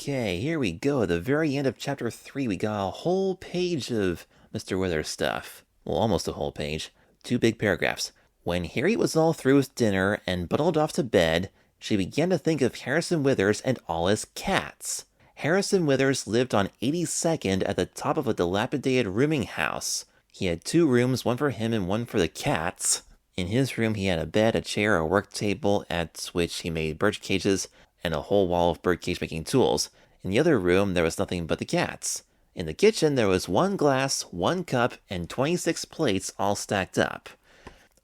Okay, here we go. At the very end of chapter 3, we got a whole page of Mr. Withers stuff. Well, almost a whole page. 2 big paragraphs. When Harriet was all through with dinner and bundled off to bed, she began to think of Harrison Withers and all his cats. Harrison Withers lived on 82nd at the top of a dilapidated rooming house. He had 2 rooms, one for him and one for the cats. In his room, he had a bed, a chair, a work table at which he made bird cages, and a whole wall of birdcage making tools. In the other room, there was nothing but the cats. In the kitchen, there was 1 glass, 1 cup, and 26 plates all stacked up.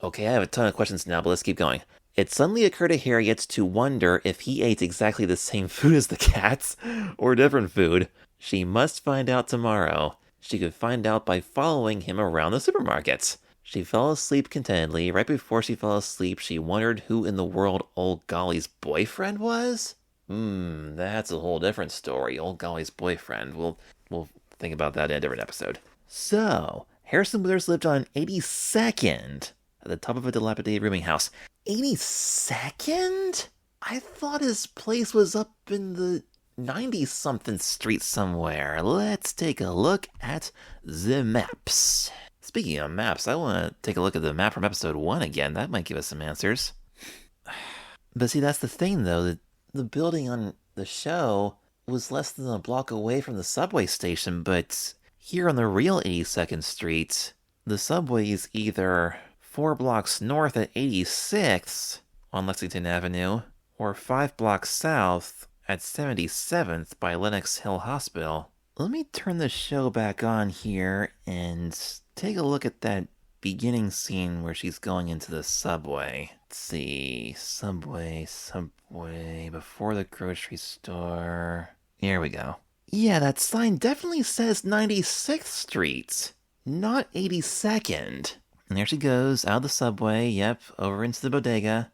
Okay, I have a ton of questions now, but let's keep going. It suddenly occurred to Harriet to wonder if he ate exactly the same food as the cats, or different food. She must find out tomorrow. She could find out by following him around the supermarket. She fell asleep contentedly. Right before she fell asleep, she wondered who in the world Old Golly's boyfriend was? That's a whole different story. Old Golly's boyfriend. We'll think about that in a different episode. So, Harrison Withers lived on 82nd, at the top of a dilapidated rooming house. 82nd? I thought his place was up in the 90-something street somewhere. Let's take a look at the maps. Speaking of maps, I want to take a look at the map from episode 1 again. That might give us some answers. But see, that's the thing, though. The building on the show was less than a block away from the subway station, but here on the real 82nd Street, the subway is either 4 blocks north at 86th on Lexington Avenue, or 5 blocks south at 77th by Lenox Hill Hospital. Let me turn the show back on here and take a look at that beginning scene where she's going into the subway. Let's see. Subway, before the grocery store. Here we go. Yeah, that sign definitely says 96th Street, not 82nd. And there she goes, out of the subway, yep, over into the bodega.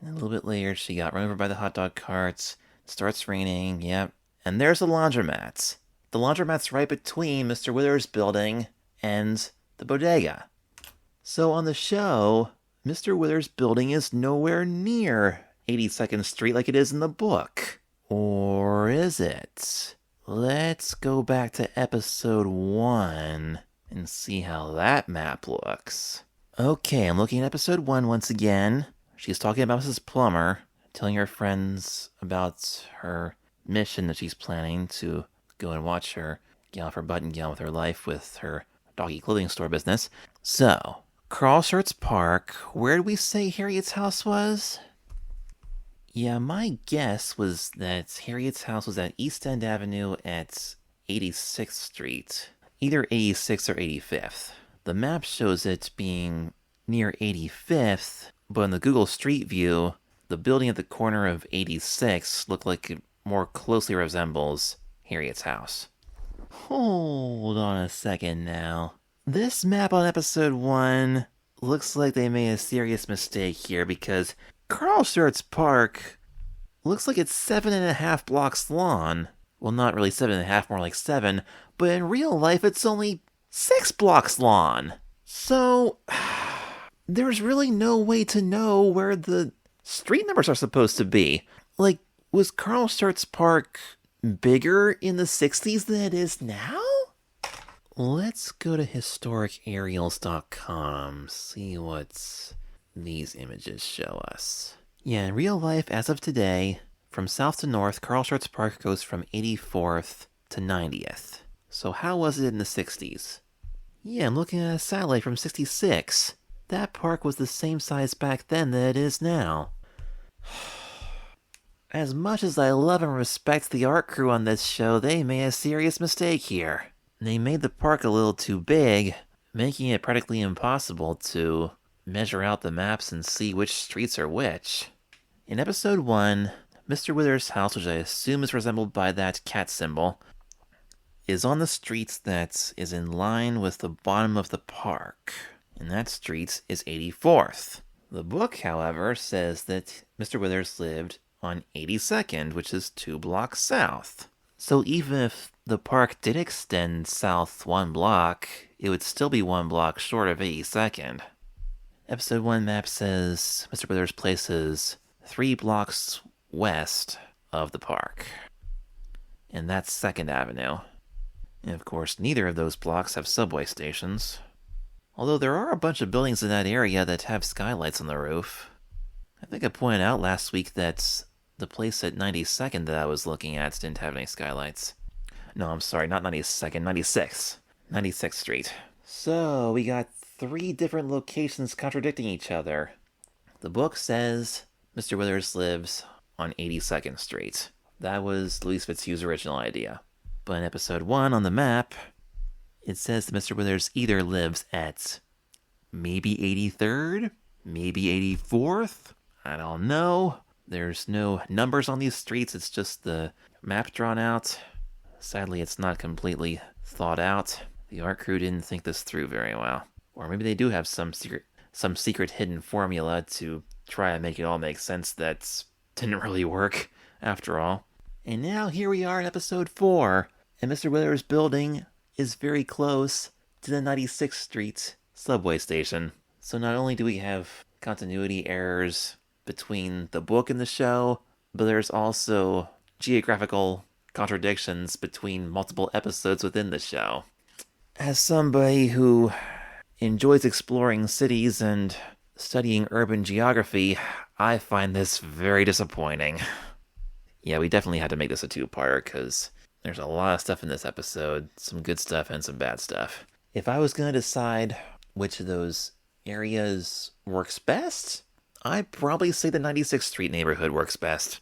And a little bit later, she got run over by the hot dog cart. It starts raining, yep. And there's the laundromat. The laundromat's right between Mr. Withers' building and the bodega. So on the show, Mr. Withers' building is nowhere near 82nd Street like it is in the book. Or is it? Let's go back to episode 1 and see how that map looks. Okay, I'm looking at episode 1 once again. She's talking about Mrs. Plummer, telling her friends about her mission that she's planning to go and watch her get off her button gown with her life with her doggy clothing store business. So, Carl Schurz Park, where did we say Harriet's house was? Yeah, my guess was that Harriet's house was at East End Avenue at 86th Street. Either 86th or 85th. The map shows it being near 85th, but in the Google Street View, the building at the corner of 86 looked like it more closely resembles Harriet's house. Hold on a second now. This map on episode 1 looks like they made a serious mistake here because Carl Schurz Park looks like it's 7.5 blocks long. Well, not really 7.5, more like 7, but in real life it's only 6 blocks long. So, there's really no way to know where the street numbers are supposed to be. Like, was Carl Schurz Park bigger in the 60s than it is now? Let's go to historicaerials.com, see what these images show us. Yeah, in real life, as of today, from south to north, Carl Schurz Park goes from 84th to 90th. So how was it in the 60s? Yeah, I'm looking at a satellite from 66. That park was the same size back then that it is now. As much as I love and respect the art crew on this show, they made a serious mistake here. They made the park a little too big, making it practically impossible to measure out the maps and see which streets are which. In episode 1, Mr. Withers' house, which I assume is resembled by that cat symbol, is on the street that is in line with the bottom of the park, and that street is 84th. The book, however, says that Mr. Withers lived on 82nd, which is 2 blocks south. So even if the park did extend south 1 block, it would still be 1 block short of 82nd. Episode 1 map says Mr. Withers' place is 3 blocks west of the park. and that's 2nd Avenue. And of course, neither of those blocks have subway stations. Although there are a bunch of buildings in that area that have skylights on the roof. I think I pointed out last week that the place at 92nd that I was looking at didn't have any skylights. No, I'm sorry, not 92nd, 96th. 96th Street. So, we got 3 different locations contradicting each other. The book says Mr. Withers lives on 82nd Street. That was Louise Fitzhugh's original idea. But in episode 1 on the map, it says that Mr. Withers either lives at maybe 83rd, maybe 84th, I don't know. There's no numbers on these streets, it's just the map drawn out. Sadly, it's not completely thought out. The art crew didn't think this through very well. Or maybe they do have some secret hidden formula to try and make it all make sense that didn't really work, after all. And now here we are in episode 4, and Mr. Withers' building is very close to the 96th Street subway station. So not only do we have continuity errors between the book and the show, but there's also geographical contradictions between multiple episodes within the show. As somebody who enjoys exploring cities and studying urban geography, I find this very disappointing. Yeah, we definitely had to make this a 2-parter because there's a lot of stuff in this episode, some good stuff and some bad stuff. If I was going to decide which of those areas works best, I'd probably say the 96th Street neighborhood works best.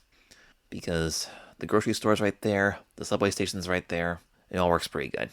Because the grocery store's right there, the subway station's right there, it all works pretty good.